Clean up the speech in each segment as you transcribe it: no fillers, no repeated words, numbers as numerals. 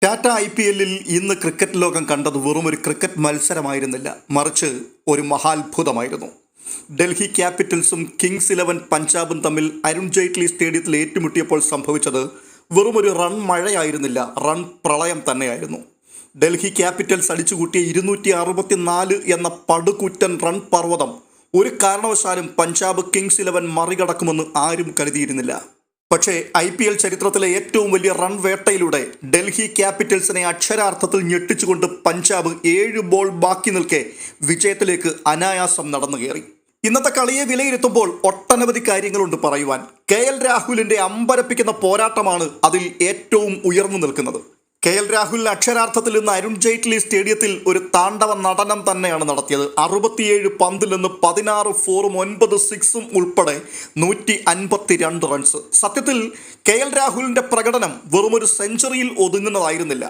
ടാറ്റ IPL-ൽ ഇന്ന് ക്രിക്കറ്റ് ലോകം കണ്ടത് വെറും ഒരു ക്രിക്കറ്റ് മത്സരമായിരുന്നില്ല, മറിച്ച് ഒരു മഹാത്ഭുതമായിരുന്നു. ഡൽഹി ക്യാപിറ്റൽസും കിങ്സ് 11 പഞ്ചാബും തമ്മിൽ അരുൺ ജെയ്റ്റ്ലി സ്റ്റേഡിയത്തിൽ ഏറ്റുമുട്ടിയപ്പോൾ സംഭവിച്ചത് വെറും ഒരു റൺ മഴയായിരുന്നില്ല, റൺ പ്രളയം തന്നെയായിരുന്നു. ഡൽഹി ക്യാപിറ്റൽസ് അടിച്ചുകൂട്ടിയ 264 എന്ന പടുകൂറ്റൻ റൺ പർവ്വതം ഒരു കാരണവശാലും പഞ്ചാബ് കിങ്സ് 11 മറികടക്കുമെന്ന് ആരും കരുതിയിരുന്നില്ല. പക്ഷേ IPL ചരിത്രത്തിലെ ഏറ്റവും വലിയ റൺ വേട്ടയിലൂടെ ഡൽഹി ക്യാപിറ്റൽസിനെ അക്ഷരാർത്ഥത്തിൽ ഞെട്ടിച്ചുകൊണ്ട് പഞ്ചാബ് 7 ബോൾ ബാക്കി നിൽക്കെ വിജയത്തിലേക്ക് അനായാസം നടന്നു കയറി. ഇന്നത്തെ കളിയെ വിലയിരുത്തുമ്പോൾ ഒട്ടനവധി കാര്യങ്ങളുണ്ട് പറയുവാൻ. KL രാഹുലിന്റെ അമ്പരപ്പിക്കുന്ന പോരാട്ടമാണ് അതിൽ ഏറ്റവും ഉയർന്നു നിൽക്കുന്നത്. KL രാഹുൽ അക്ഷരാർത്ഥത്തിൽ ഇന്ന് അരുൺ ജെയ്റ്റ്ലി സ്റ്റേഡിയത്തിൽ ഒരു താണ്ഡവ നടനം തന്നെയാണ് നടത്തിയത്. 67 പന്തിൽ നിന്ന് 16 ഫോറും 9 സിക്സും ഉൾപ്പെടെ 152 റൺസ്. സത്യത്തിൽ KL രാഹുലിന്റെ പ്രകടനം വെറും ഒരു സെഞ്ചുറിയിൽ ഒതുങ്ങുന്നതായിരുന്നില്ല.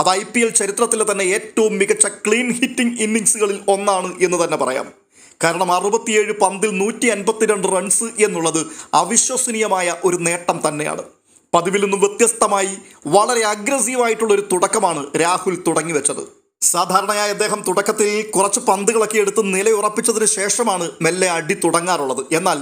അത് IPL ചരിത്രത്തിലെ തന്നെ ഏറ്റവും മികച്ച ക്ലീൻ ഹിറ്റിംഗ് ഇന്നിങ്സുകളിൽ ഒന്നാണ് എന്ന് തന്നെ പറയാം. കാരണം 67 പന്തിൽ 152 റൺസ് എന്നുള്ളത് അവിശ്വസനീയമായ ഒരു നേട്ടം തന്നെയാണ്. പതിവിൽ നിന്നും വ്യത്യസ്തമായി വളരെ അഗ്രസീവായിട്ടുള്ള ഒരു തുടക്കമാണ് രാഹുൽ തുടങ്ങി വെച്ചത്. സാധാരണയായി അദ്ദേഹം തുടക്കത്തിൽ കുറച്ച് പന്തുകളൊക്കെ എടുത്ത് നിലയുറപ്പിച്ചതിന് ശേഷമാണ് മെല്ലെ അടി തുടങ്ങാറുള്ളത്. എന്നാൽ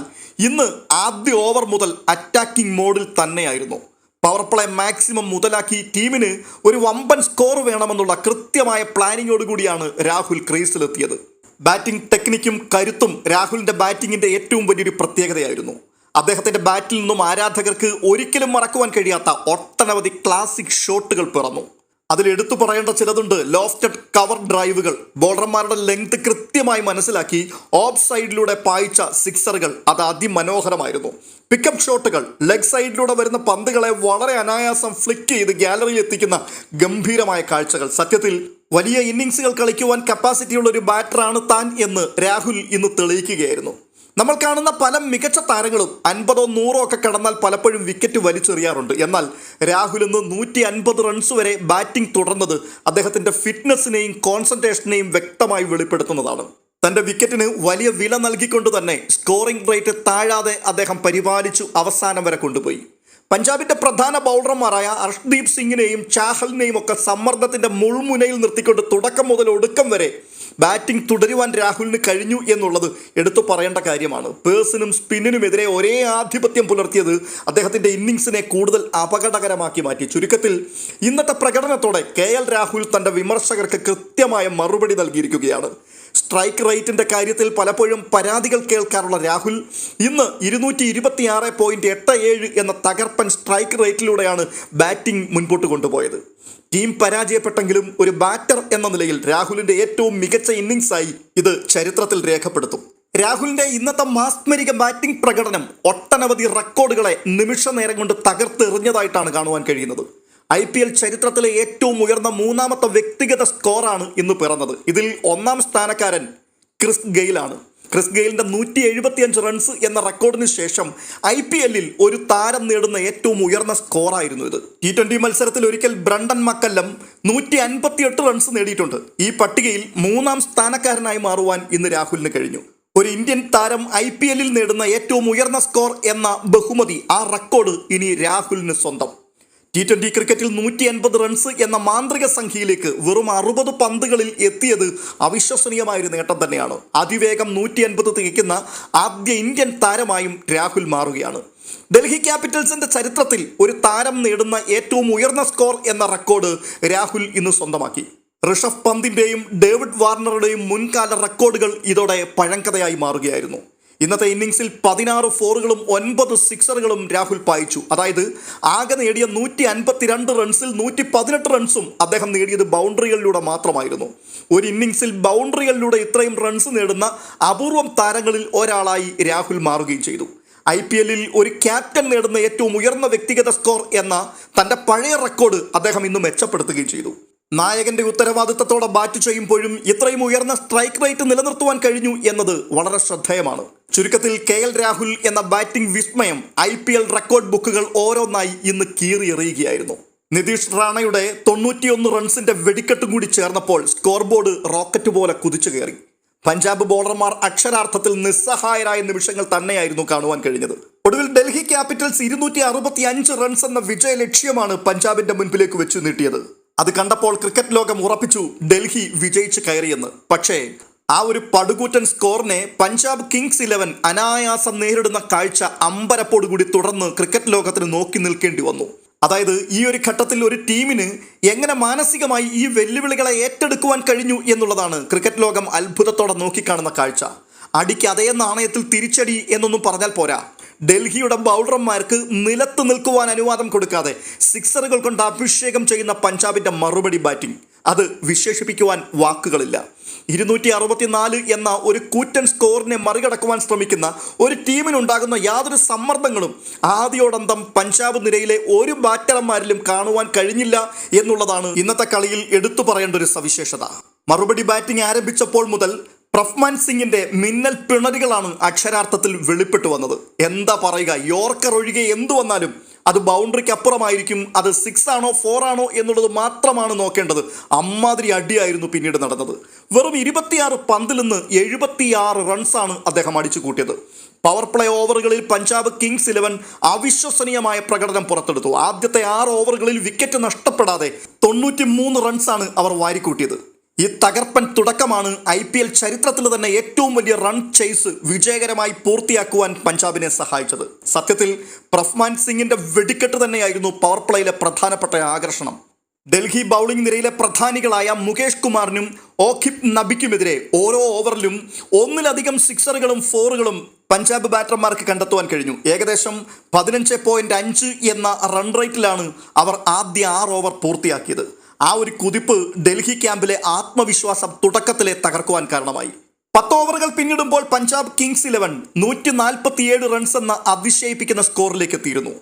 ഇന്ന് ആദ്യ ഓവർ മുതൽ അറ്റാക്കിംഗ് മോഡിൽ തന്നെയായിരുന്നു. പവർ പ്ലേ മാക്സിമം മുതലാക്കി ടീമിന് ഒരു വമ്പൻ സ്കോർ വേണമെന്നുള്ള കൃത്യമായ പ്ലാനിങ്ങോടുകൂടിയാണ് രാഹുൽ ക്രീസിലെത്തിയത്. ബാറ്റിംഗ് ടെക്നിക്കും കരുത്തും രാഹുലിന്റെ ബാറ്റിങ്ങിന്റെ ഏറ്റവും വലിയൊരു പ്രത്യേകതയായിരുന്നു. അദ്ദേഹത്തിന്റെ ബാറ്റിൽ നിന്നും ആരാധകർക്ക് ഒരിക്കലും മറക്കുവാൻ കഴിയാത്ത ഒട്ടനവധി ക്ലാസിക് ഷോട്ടുകൾ പിറന്നു. അതിൽ എടുത്തു പറയേണ്ട ചിലതുണ്ട്. ലോഫ്റ്റഡ് കവർ ഡ്രൈവുകൾ, ബോളർമാരുടെ ലെങ്ത് കൃത്യമായി മനസ്സിലാക്കി ഓഫ് സൈഡിലൂടെ പായിച്ച സിക്സറുകൾ, അത് അതിമനോഹരമായിരുന്നു. പിക്കപ്പ് ഷോട്ടുകൾ, ലെഗ് സൈഡിലൂടെ വരുന്ന പന്തുകളെ വളരെ അനായാസം ഫ്ലിക്ക് ചെയ്ത് ഗാലറിയിൽ എത്തിക്കുന്ന ഗംഭീരമായ കാഴ്ചകൾ. സത്യത്തിൽ വലിയ ഇന്നിങ്സുകൾ കളിക്കുവാൻ കപ്പാസിറ്റിയുള്ള ഒരു ബാറ്ററാണ് താൻ എന്ന് രാഹുൽ ഇന്ന് തെളിയിക്കുകയായിരുന്നു. നമ്മൾ കാണുന്ന പല മികച്ച താരങ്ങളും 50 or 100 ഒക്കെ കടന്നാൽ പലപ്പോഴും വിക്കറ്റ് വലിച്ചെറിയാറുണ്ട്. എന്നാൽ രാഹുൽ ഇന്ന് 150 റൺസ് വരെ ബാറ്റിംഗ് തുടർന്നത് അദ്ദേഹത്തിന്റെ ഫിറ്റ്നസിനെയും കോൺസെൻട്രേഷനെയും വ്യക്തമായി വെളിപ്പെടുത്തുന്നതാണ്. തന്റെ വിക്കറ്റിന് വലിയ വില നൽകിക്കൊണ്ട് തന്നെ സ്കോറിംഗ് റേറ്റ് താഴാതെ അദ്ദേഹം പരിപാലിച്ചു അവസാനം വരെ കൊണ്ടുപോയി. പഞ്ചാബിന്റെ പ്രധാന ബൗളർമാരായ അർഷ്ദീപ് സിംഗിനെയും ചാഹലിനെയും ഒക്കെ സമ്മർദ്ദത്തിന്റെ മുൾമുനയിൽ നിർത്തിക്കൊണ്ട് തുടക്കം മുതൽ ഒടുക്കം വരെ ബാറ്റിംഗ് തുടരുവാൻ രാഹുലിന് കഴിഞ്ഞു എന്നുള്ളത് എടുത്തു പറയേണ്ട കാര്യമാണ്. പേഴ്സിനും സ്പിന്നിനുമെതിരെ ഒരേ ആധിപത്യം പുലർത്തിയത് അദ്ദേഹത്തിന്റെ ഇന്നിങ്സിനെ കൂടുതൽ അപകടകരമാക്കി മാറ്റി. ചുരുക്കത്തിൽ ഇന്നത്തെ പ്രകടനത്തോടെ KL രാഹുൽ തന്റെ വിമർശകർക്ക് കൃത്യമായ മറുപടി നൽകിയിരിക്കുകയാണ്. സ്ട്രൈക്ക് റേറ്റിന്റെ കാര്യത്തിൽ പലപ്പോഴും പരാതികൾ കേൾക്കാറുള്ള രാഹുൽ ഇന്ന് 226.87 എന്ന തകർപ്പൻ സ്ട്രൈക്ക് റേറ്റിലൂടെയാണ് ബാറ്റിംഗ് മുൻപോട്ട് കൊണ്ടുപോയത്. ടീം പരാജയപ്പെട്ടെങ്കിലും ഒരു ബാറ്റർ എന്ന നിലയിൽ രാഹുലിന്റെ ഏറ്റവും മികച്ച ഇന്നിങ്സായി ഇത് ചരിത്രത്തിൽ രേഖപ്പെടുത്തും. രാഹുലിന്റെ ഇന്നത്തെ മാസ്മരിക ബാറ്റിംഗ് പ്രകടനം ഒട്ടനവധി റെക്കോർഡുകളെ നിമിഷ നേരം കൊണ്ട് തകർത്തെറിഞ്ഞതായിട്ടാണ് കാണുവാൻ കഴിയുന്നത്. IPL ചരിത്രത്തിലെ ഏറ്റവും ഉയർന്ന 3ാമത്തെ വ്യക്തിഗത സ്കോറാണ് ഇന്ന് പിറന്നത്. ഇതിൽ 1ാം സ്ഥാനക്കാരൻ ക്രിസ് ഗെയിലാണ്. ക്രിസ് ഗെയിലിന്റെ 175 റൺസ് എന്ന റെക്കോർഡിന് ശേഷം IPL-ൽ ഒരു താരം നേടുന്ന ഏറ്റവും ഉയർന്ന സ്കോറായിരുന്നു ഇത്. T20 മത്സരത്തിൽ ഒരിക്കൽ ബ്രണ്ടൻ മക്കല്ലം 158 റൺസ് നേടിയിട്ടുണ്ട്. ഈ പട്ടികയിൽ 3ാം സ്ഥാനക്കാരനായി മാറുവാൻ ഇന്ന് രാഹുലിന് കഴിഞ്ഞു. ഒരു ഇന്ത്യൻ താരം IPL-ൽ നേടുന്ന ഏറ്റവും ഉയർന്ന സ്കോർ എന്ന ബഹുമതി, ആ റെക്കോർഡ് ഇനി രാഹുലിന് സ്വന്തം. T20 ക്രിക്കറ്റിൽ 150 റൺസ് എന്ന മാന്ത്രിക സംഖ്യയിലേക്ക് വെറും 60 പന്തുകളിൽ എത്തിയത് അവിശ്വസനീയമായൊരു നേട്ടം തന്നെയാണ്. അതിവേഗം 150 തികയ്ക്കുന്ന ആദ്യ ഇന്ത്യൻ താരമായും രാഹുൽ മാറുകയാണ്. ഡൽഹി ക്യാപിറ്റൽസിന്റെ ചരിത്രത്തിൽ ഒരു താരം നേടുന്ന ഏറ്റവും ഉയർന്ന സ്കോർ എന്ന റെക്കോർഡ് രാഹുൽ ഇന്ന് സ്വന്തമാക്കി. ഋഷഭ് പന്തിന്റെയും ഡേവിഡ് വാർണറുടെയും മുൻകാല റെക്കോർഡുകൾ ഇതോടെ പഴങ്കഥയായി മാറുകയായിരുന്നു. ഇന്നത്തെ ഇന്നിങ്സിൽ 16 ഫോറുകളും 9 സിക്സറുകളും രാഹുൽ പായിച്ചു. അതായത് ആകെ നേടിയ 152 റൺസിൽ 118 റൺസും അദ്ദേഹം നേടിയത് ബൗണ്ടറികളിലൂടെ മാത്രമായിരുന്നു. ഒരു ഇന്നിങ്സിൽ ബൗണ്ടറികളിലൂടെ ഇത്രയും റൺസ് നേടുന്ന അപൂർവം താരങ്ങളിൽ ഒരാളായി രാഹുൽ മാറുകയും ചെയ്തു. IPL-ൽ ഒരു ക്യാപ്റ്റൻ നേടുന്ന ഏറ്റവും ഉയർന്ന വ്യക്തിഗത സ്കോർ എന്ന തൻ്റെ പഴയ റെക്കോർഡ് അദ്ദേഹം ഇന്ന് മെച്ചപ്പെടുത്തുകയും ചെയ്തു. നായകന്റെ ഉത്തരവാദിത്തത്തോടെ ബാറ്റ് ചെയ്യുമ്പോഴും ഇത്രയും ഉയർന്ന സ്ട്രൈക്ക് റേറ്റ് നിലനിർത്തുവാൻ കഴിഞ്ഞു എന്നത് വളരെ ശ്രദ്ധേയമാണ്. ചുരുക്കത്തിൽ KL രാഹുൽ എന്ന ബാറ്റിംഗ് വിസ്മയം IPL റെക്കോർഡ് ബുക്കുകൾ ഓരോന്നായി ഇന്ന് കീറിയെറിയുകയായിരുന്നു. നിതീഷ് റാണയുടെ 91 റൺസിന്റെ വെടിക്കെട്ടും കൂടി ചേർന്നപ്പോൾ സ്കോർ ബോർഡ് റോക്കറ്റ് പോലെ കുതിച്ചു കയറി. പഞ്ചാബ് ബോളർമാർ അക്ഷരാർത്ഥത്തിൽ നിസ്സഹായരായ നിമിഷങ്ങൾ തന്നെയായിരുന്നു കാണുവാൻ കഴിഞ്ഞത്. ഒടുവിൽ ഡൽഹി ക്യാപിറ്റൽസ് 265 റൺസ് എന്ന വിജയ ലക്ഷ്യമാണ് പഞ്ചാബിന്റെ മുൻപിലേക്ക് വെച്ചു നീട്ടിയത്. അത് കണ്ടപ്പോൾ ക്രിക്കറ്റ് ലോകം ഉറപ്പിച്ചു ഡൽഹി വിജയിച്ച് കയറിയെന്ന്. പക്ഷേ ആ ഒരു പടുകൂറ്റൻ സ്കോറിനെ പഞ്ചാബ് കിങ്സ് 11 അനായാസം നേരിടുന്ന കാഴ്ച അമ്പരപ്പോടുകൂടി തുടർന്ന് ക്രിക്കറ്റ് ലോകത്തിന് നോക്കി നിൽക്കേണ്ടി വന്നു. അതായത് ഈ ഒരു ഘട്ടത്തിൽ ഒരു ടീമിന് എങ്ങനെ മാനസികമായി ഈ വെല്ലുവിളികളെ ഏറ്റെടുക്കുവാൻ കഴിഞ്ഞു എന്നുള്ളതാണ് ക്രിക്കറ്റ് ലോകം അത്ഭുതത്തോടെ നോക്കിക്കാണുന്ന കാഴ്ച. അടിക്ക് അതേ നാണയത്തിൽ തിരിച്ചടി എന്നൊന്നും പറഞ്ഞാൽ പോരാ. ഡൽഹിയുടെ ബൗളർമാർക്ക് നിലത്ത് നിൽക്കുവാൻ അനുവാദം കൊടുക്കാതെ സിക്സറുകൾ കൊണ്ട് അഭിഷേകം ചെയ്യുന്ന പഞ്ചാബിന്റെ മറുപടി ബാറ്റിംഗ്, അത് വിശേഷിപ്പിക്കുവാൻ വാക്കുകളില്ല. 264 എന്ന ഒരു കൂറ്റൻ സ്കോറിനെ മറികടക്കുവാൻ ശ്രമിക്കുന്ന ഒരു ടീമിനുണ്ടാകുന്ന യാതൊരു സമ്മർദ്ദങ്ങളും ആദ്യോടന്തം പഞ്ചാബ് നിരയിലെ ഒരു ബാറ്റർമാരിലും കാണുവാൻ കഴിഞ്ഞില്ല എന്നുള്ളതാണ് ഇന്നത്തെ കളിയിൽ എടുത്തു പറയേണ്ട ഒരു സവിശേഷത. മറുപടി ബാറ്റിംഗ് ആരംഭിച്ചപ്പോൾ മുതൽ പ്രഫ്മാൻ സിംഗിന്റെ മിന്നൽ പിണരുകളാണ് അക്ഷരാർത്ഥത്തിൽ വെളിപ്പെട്ടു വന്നത്. എന്താ പറയുക, യോർക്കർ ഒഴികെ എന്തു വന്നാലും അത് ബൗണ്ടറിക്ക് അപ്പുറമായിരിക്കും. അത് 6 ആണോ 4 ആണോ എന്നുള്ളത് മാത്രമാണ് നോക്കേണ്ടത്. അമ്മാതിരി അടിയായിരുന്നു പിന്നീട് നടന്നത്. വെറും 26 പന്തിൽ നിന്ന് 76 റൺസാണ് അദ്ദേഹം അടിച്ചു കൂട്ടിയത്. പവർ പ്ലേ ഓവറുകളിൽ പഞ്ചാബ് കിങ്സ് 11 അവിശ്വസനീയമായ പ്രകടനം പുറത്തെടുത്തു. ആദ്യത്തെ 6 ഓവറുകളിൽ വിക്കറ്റ് നഷ്ടപ്പെടാതെ 93 റൺസാണ് അവർ വാരിക്കൂട്ടിയത്. ഈ തകർപ്പൻ തുടക്കമാണ് IPL ചരിത്രത്തിൽ തന്നെ ഏറ്റവും വലിയ റൺ ചേസ് വിജയകരമായി പൂർത്തിയാക്കുവാൻ പഞ്ചാബിനെ സഹായിച്ചത്. സത്യത്തിൽ പ്രഫ്മാൻ സിംഗിന്റെ വെടിക്കെട്ട് തന്നെയായിരുന്നു പവർ പ്ലേയിലെ പ്രധാനപ്പെട്ട ആകർഷണം. ഡൽഹി ബൗളിംഗ് നിരയിലെ പ്രധാനികളായ മുകേഷ് കുമാറിനും ഓഖിബ് നബിക്കുമെതിരെ ഓരോ ഓവറിലും ഒന്നിലധികം സിക്സറുകളും ഫോറുകളും പഞ്ചാബ് ബാറ്റർമാർക്ക് കണ്ടെത്തുവാൻ കഴിഞ്ഞു. ഏകദേശം 15.5 എന്ന റൺ റേറ്റിലാണ് അവർ ആദ്യ 6 ഓവർ പൂർത്തിയാക്കിയത്. ആ ഒരു കുതിപ്പ് ഡൽഹി ക്യാമ്പിലെ ആത്മവിശ്വാസം തുടക്കത്തിലെ തകർക്കുവാൻ കാരണമായി. 10 ഓവറുകൾ പിന്നിടുമ്പോൾ പഞ്ചാബ് കിങ്സ് 11 147 റൺസ് എന്ന അതിശയിപ്പിക്കുന്ന സ്കോറിലേക്ക് എത്തിയിരുന്നു.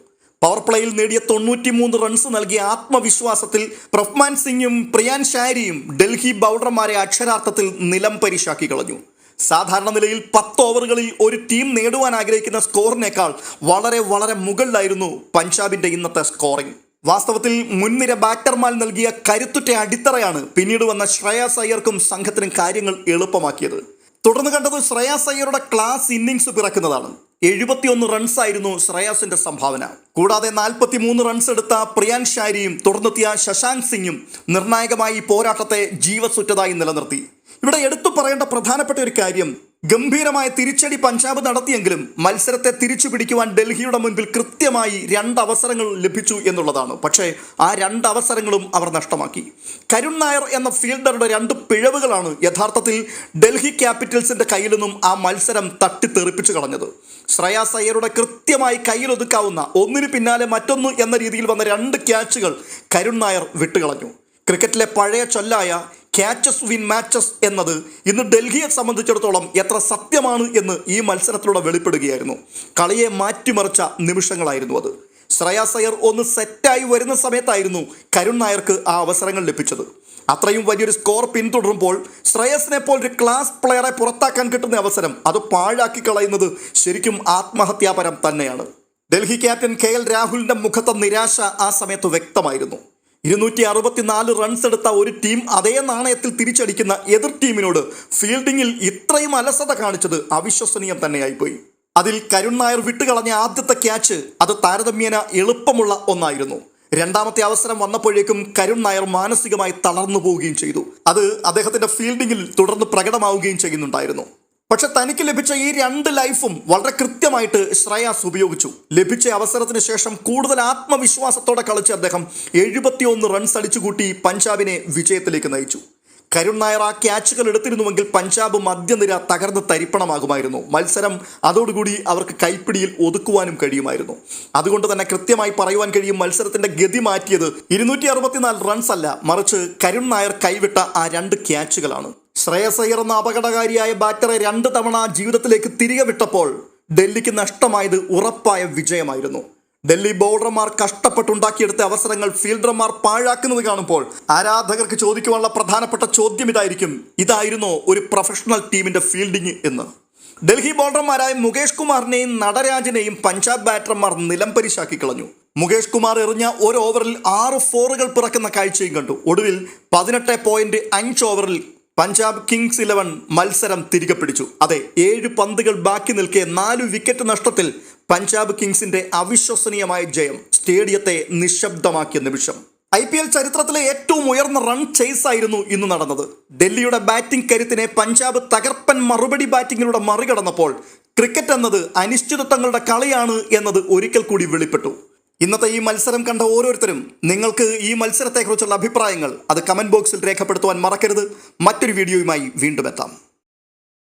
പവർ പ്ലേയിൽ നേടിയ 93 റൺസ് നൽകിയ ആത്മവിശ്വാസത്തിൽ പ്രഫ്മാൻ സിംഗും പ്രിയാൻ ഷാരിയും ഡൽഹി ബൗളർമാരെ അക്ഷരാർത്ഥത്തിൽ നിലം പരിശാക്കി കളഞ്ഞു. സാധാരണ നിലയിൽ 10 ഓവറുകളിൽ ഒരു ടീം നേടുവാൻ ആഗ്രഹിക്കുന്ന സ്കോറിനേക്കാൾ വളരെ വളരെ മുകളിലായിരുന്നു പഞ്ചാബിന്റെ ഇന്നത്തെ സ്കോറിംഗ്. വാസ്തവത്തിൽ മുൻനിര ബാറ്റർമാർ നൽകിയ കരുത്തുറ്റ അടിത്തറയാണ് പിന്നീട് വന്ന ശ്രേയാസ് അയ്യർക്കും സംഘത്തിനും കാര്യങ്ങൾ എളുപ്പമാക്കിയത്. തുടർന്ന് കണ്ടത് ശ്രേയാസ് അയ്യരുടെ ക്ലാസ് ഇന്നിങ്സ് പിറക്കുന്നതാണ്. 71 റൺസായിരുന്നു ശ്രേയാസിന്റെ സംഭാവന. കൂടാതെ 43 റൺസ് എടുത്ത പ്രിയാൻ ഷാരിയും തുടർന്നെത്തിയ ശശാങ്ക് സിംഗും നിർണായകമായി ഈ പോരാട്ടത്തെ ജീവസുറ്റതായി നിലനിർത്തി. ഇവിടെ എടുത്തു പറയേണ്ട പ്രധാനപ്പെട്ട ഒരു കാര്യം, ഗംഭീരമായ തിരിച്ചടി പഞ്ചാബ് നടത്തിയെങ്കിലും മത്സരത്തെ തിരിച്ചു പിടിക്കുവാൻ ഡൽഹിയുടെ മുൻപിൽ കൃത്യമായി 2 അവസരങ്ങൾ ലഭിച്ചു എന്നുള്ളതാണ്. പക്ഷേ ആ 2 അവസരങ്ങളും അവർ നഷ്ടമാക്കി. കരുൺ നായർ എന്ന ഫീൽഡറുടെ 2 പിഴവുകളാണ് യഥാർത്ഥത്തിൽ ഡൽഹി ക്യാപിറ്റൽസിന്റെ കയ്യിൽ നിന്നും ആ മത്സരം തട്ടിത്തെറിപ്പിച്ചു കളഞ്ഞത്. ശ്രേയാസ് അയ്യരുടെ കൃത്യമായി കയ്യിലൊതുക്കാവുന്ന ഒന്നിന് പിന്നാലെ മറ്റൊന്ന് എന്ന രീതിയിൽ വന്ന 2 ക്യാച്ചുകൾ കരുൺ നായർ വിട്ടുകളഞ്ഞു. ക്രിക്കറ്റിലെ പഴയ ചൊല്ലായ ക്യാച്ചസ് വിൻ മാച്ചസ് എന്നത് ഇന്ന് ഡൽഹിയെ സംബന്ധിച്ചിടത്തോളം എത്ര സത്യമാണ് എന്ന് ഈ മത്സരത്തിലൂടെ വെളിപ്പെടുകയായിരുന്നു. കളിയെ മാറ്റിമറിച്ച നിമിഷങ്ങളായിരുന്നു അത്. ശ്രേയാസ് അയ്യർ ഒന്ന് സെറ്റായി വരുന്ന സമയത്തായിരുന്നു കരുൺ നായർക്ക് ആ അവസരങ്ങൾ ലഭിച്ചത്. അത്രയും വലിയൊരു സ്കോർ പിന്തുടരുമ്പോൾ ശ്രേയസിനെ പോലെ ഒരു ക്ലാസ് പ്ലെയറെ പുറത്താക്കാൻ കിട്ടുന്ന അവസരം അത് പാഴാക്കി കളയുന്നത് ശരിക്കും ആത്മഹത്യാപരം തന്നെയാണ്. ഡൽഹി ക്യാപ്റ്റൻ KL രാഹുലിന്റെ മുഖത്തെ നിരാശ ആ സമയത്ത് വ്യക്തമായിരുന്നു. 264 റൺസ് എടുത്ത ഒരു ടീം അതേ നാണയത്തിൽ തിരിച്ചടിക്കുന്ന എതിർ ടീമിനോട് ഫീൽഡിങ്ങിൽ ഇത്രയും അലസത കാണിച്ചത് അവിശ്വസനീയം തന്നെയായിപ്പോയി. അതിൽ കരുൺ നായർ വിട്ടുകളഞ്ഞ ആദ്യത്തെ ക്യാച്ച് അത് താരതമ്യേന എളുപ്പമുള്ള ഒന്നായിരുന്നു. രണ്ടാമത്തെ അവസരം വന്നപ്പോഴേക്കും കരുൺ നായർ മാനസികമായി തളർന്നു പോവുകയും ചെയ്തു. അത് അദ്ദേഹത്തിന്റെ ഫീൽഡിങ്ങിൽ തുടർന്ന് പ്രകടമാവുകയും ചെയ്യുന്നുണ്ടായിരുന്നു. പക്ഷെ തനിക്ക് ലഭിച്ച ഈ 2 ലൈഫും വളരെ കൃത്യമായിട്ട് ശ്രേയാസ് ഉപയോഗിച്ചു. ലഭിച്ച അവസരത്തിന് ശേഷം കൂടുതൽ ആത്മവിശ്വാസത്തോടെ കളിച്ച് അദ്ദേഹം 71 റൺസ് അടിച്ചുകൂട്ടി പഞ്ചാബിനെ വിജയത്തിലേക്ക് നയിച്ചു. കരുൺ നായർ ആ ക്യാച്ചുകൾ എടുത്തിരുന്നുവെങ്കിൽ പഞ്ചാബ് മധ്യനിര തകർന്ന് തരിപ്പണമാകുമായിരുന്നു. മത്സരം അതോടുകൂടി അവർക്ക് കൈപ്പിടിയിൽ ഒതുക്കുവാനും കഴിയുമായിരുന്നു. അതുകൊണ്ട് തന്നെ കൃത്യമായി പറയുവാൻ കഴിയും, മത്സരത്തിന്റെ ഗതി മാറ്റിയത് 264 റൺസ് അല്ല, മറിച്ച് കരുൺ നായർ കൈവിട്ട ആ 2 ക്യാച്ചുകളാണ്. ശ്രേയസ് അയ്യർ എന്ന അപകടകാരിയായ ബാറ്ററെ 2 തവണ ജീവിതത്തിലേക്ക് തിരികെ വിട്ടപ്പോൾ ഡൽഹിക്ക് നഷ്ടമായത് ഉറപ്പായ വിജയമായിരുന്നു. ഡൽഹി ബൗളർമാർ കഷ്ടപ്പെട്ടുണ്ടാക്കിയെടുത്ത അവസരങ്ങൾ ഫീൽഡർമാർ പാഴാക്കുന്നത് കാണുമ്പോൾ ആരാധകർക്ക് ചോദിക്കുവാനുള്ള പ്രധാനപ്പെട്ട ചോദ്യം ഇതായിരുന്നോ ഒരു പ്രൊഫഷണൽ ടീമിന്റെ ഫീൽഡിംഗ് എന്ന്. ഡൽഹി ബൗളർമാരായ മുകേഷ് കുമാറിനെയും നടരാജനെയും പഞ്ചാബ് ബാറ്റർമാർ നിലം പരിശാക്കി കളഞ്ഞു. മുകേഷ് കുമാർ എറിഞ്ഞ ഒരു ഓവറിൽ 6 ഫോറുകൾ പിറക്കുന്ന കാഴ്ചയും കണ്ടു. ഒടുവിൽ 18.5 ഓവറിൽ പഞ്ചാബ് കിങ്സ് 11 മത്സരം തിരികെ പിടിച്ചു. അതെ, 7 പന്തുകൾ ബാക്കി നിൽക്കെ 4 വിക്കറ്റ് നഷ്ടത്തിൽ പഞ്ചാബ് കിങ്സിന്റെ അവിശ്വസനീയമായ ജയം സ്റ്റേഡിയത്തെ നിശബ്ദമാക്കിയ നിമിഷം. IPL ചരിത്രത്തിലെ ഏറ്റവും ഉയർന്ന റൺ ചേസ് ആയിരുന്നു ഇന്ന് നടന്നത്. ഡൽഹിയുടെ ബാറ്റിംഗ് കരുത്തിനെ പഞ്ചാബ് തകർപ്പൻ മറുപടി ബാറ്റിങ്ങിലൂടെ മറികടന്നപ്പോൾ ക്രിക്കറ്റ് എന്നത് അനിശ്ചിതത്വങ്ങളുടെ കളിയാണ് എന്നത് ഒരിക്കൽ കൂടി വെളിപ്പെട്ടു. ഇന്നത്തെ ഈ മത്സരം കണ്ട ഓരോരുത്തരും നിങ്ങൾക്ക് ഈ മത്സരത്തെക്കുറിച്ചുള്ള അഭിപ്രായങ്ങൾ അത് കമന്റ് ബോക്സിൽ രേഖപ്പെടുത്തുവാൻ മറക്കരുത്. മറ്റൊരു വീഡിയോയുമായി വീണ്ടും എത്താം.